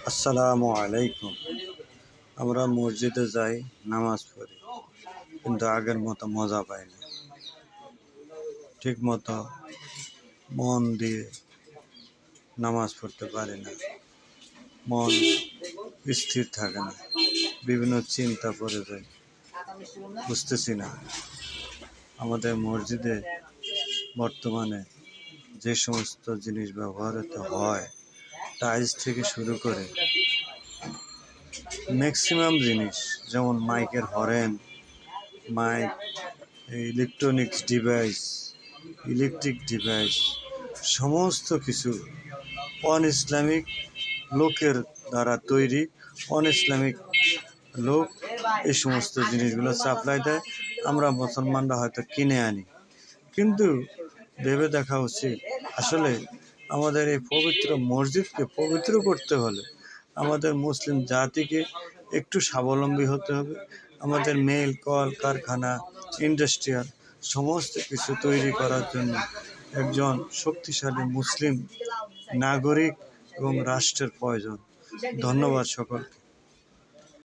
আসসালামু আলাইকুম। আমরা মসজিদে যাই, নামাজ পড়ি, কিন্তু আগের মতো মজা পাই না। ঠিক মতো মন দিয়ে নামাজ পড়তে পারি না। মন স্থির থাকে না, বিভিন্ন চিন্তা পড়ে যায়। বুঝতেছি না আমাদের মসজিদে বর্তমানে যে সমস্ত জিনিস ব্যবহৃত হয়, টাইলস থেকে শুরু করে ম্যাক্সিমাম জিনিস, যেমন মাইকের হরেন, mic, electronics device, electric device, সমস্ত কিছু অন ইসলামিক লোকের দ্বারা তৈরি। অন ইসলামিক লোক এই সমস্ত জিনিসগুলো সাপ্লাই দেয়, আমরা মুসলমানরা হয়তো কিনে আনি। কিন্তু ভেবে দেখা উচিত, আসলে আমাদের এই পবিত্র মসজিদকে পবিত্র করতে হলে আমাদের মুসলিম জাতিকে একটু স্বাবলম্বী হতে হবে। আমাদের মেল, কল কারখানা, ইন্ডাস্ট্রিয়াল সমস্ত কিছু তৈরি করার জন্য একজন শক্তিশালী মুসলিম নাগরিক এবং রাষ্ট্রের প্রয়োজন। ধন্যবাদ সকলকে।